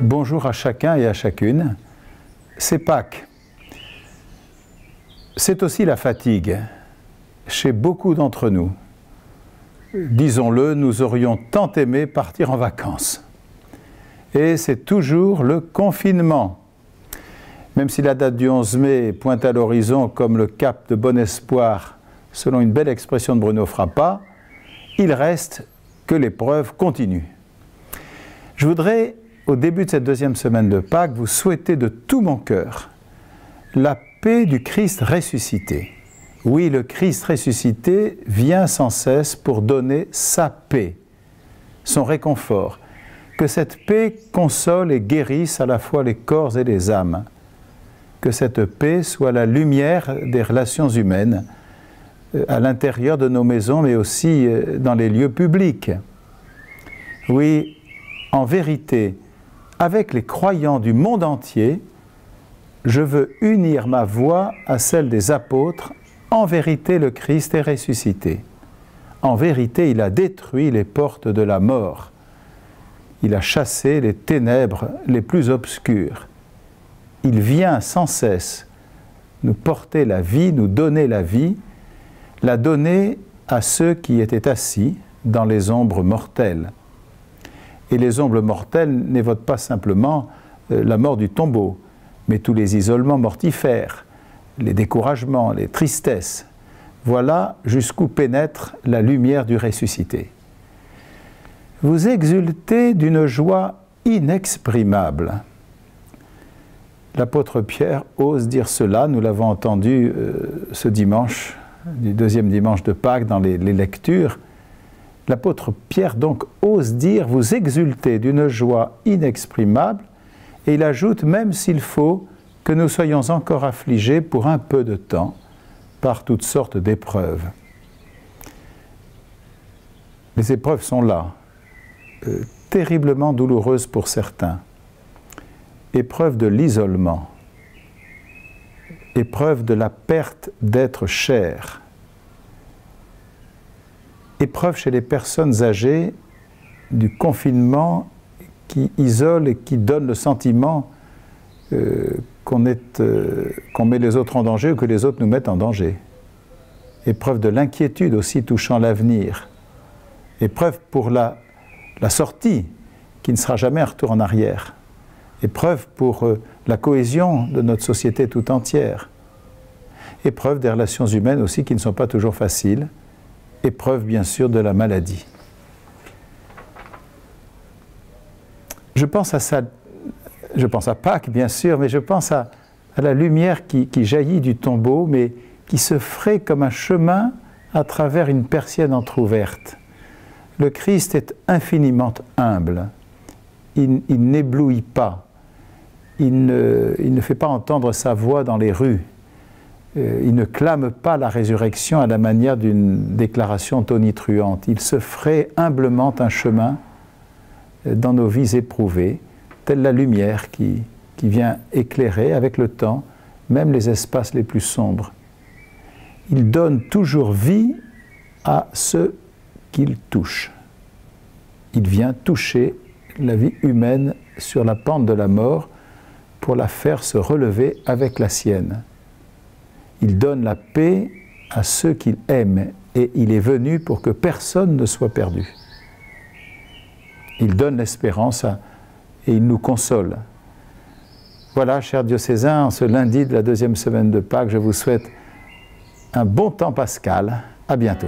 Bonjour à chacun et à chacune. C'est Pâques. C'est aussi la fatigue chez beaucoup d'entre nous. Disons-le, nous aurions tant aimé partir en vacances. Et c'est toujours le confinement. Même si la date du 11 mai pointe à l'horizon comme le cap de bon espoir, selon une belle expression de Bruno Frappa, il reste que l'épreuve continue. Je voudrais, au début de cette deuxième semaine de Pâques, vous souhaiter de tout mon cœur la paix du Christ ressuscité. Oui, le Christ ressuscité vient sans cesse pour donner sa paix, son réconfort. Que cette paix console et guérisse à la fois les corps et les âmes. Que cette paix soit la lumière des relations humaines, à l'intérieur de nos maisons, mais aussi dans les lieux publics. Oui, en vérité, avec les croyants du monde entier, je veux unir ma voix à celle des apôtres. En vérité, le Christ est ressuscité. En vérité, il a détruit les portes de la mort. Il a chassé les ténèbres les plus obscures. Il vient sans cesse nous porter la vie, nous donner la donner à ceux qui étaient assis dans les ombres mortelles. Et les ombres mortelles n'évoquent pas simplement la mort du tombeau, mais tous les isolements mortifères, les découragements, les tristesses. Voilà jusqu'où pénètre la lumière du ressuscité. Vous exultez d'une joie inexprimable. L'apôtre Pierre ose dire cela, nous l'avons entendu ce dimanche, du deuxième dimanche de Pâques dans les lectures. L'apôtre Pierre donc ose dire, vous exultez d'une joie inexprimable, et il ajoute, même s'il faut que nous soyons encore affligés pour un peu de temps par toutes sortes d'épreuves. Les épreuves sont là, terriblement douloureuses pour certains. Épreuve de l'isolement, épreuve de la perte d'être cher, épreuve chez les personnes âgées du confinement qui isole et qui donne le sentiment qu'on met les autres en danger ou que les autres nous mettent en danger. Épreuve de l'inquiétude aussi touchant l'avenir. Épreuve pour la sortie qui ne sera jamais un retour en arrière. Épreuve pour la cohésion de notre société tout entière. Épreuve des relations humaines aussi qui ne sont pas toujours faciles. Épreuve bien sûr de la maladie. Je pense à ça, je pense à Pâques bien sûr, mais je pense à la lumière qui jaillit du tombeau, mais qui se fraye comme un chemin à travers une persienne entr'ouverte. Le Christ est infiniment humble. Il n'éblouit pas. Il ne fait pas entendre sa voix dans les rues. Il ne clame pas la résurrection à la manière d'une déclaration tonitruante. Il se fraye humblement un chemin dans nos vies éprouvées, telle la lumière qui vient éclairer avec le temps, même les espaces les plus sombres. Il donne toujours vie à ceux qu'il touche. Il vient toucher la vie humaine sur la pente de la mort pour la faire se relever avec la sienne. Il donne la paix à ceux qu'il aime et il est venu pour que personne ne soit perdu. Il donne l'espérance et il nous console. Voilà, chers diocésains, en ce lundi de la deuxième semaine de Pâques, je vous souhaite un bon temps pascal. À bientôt.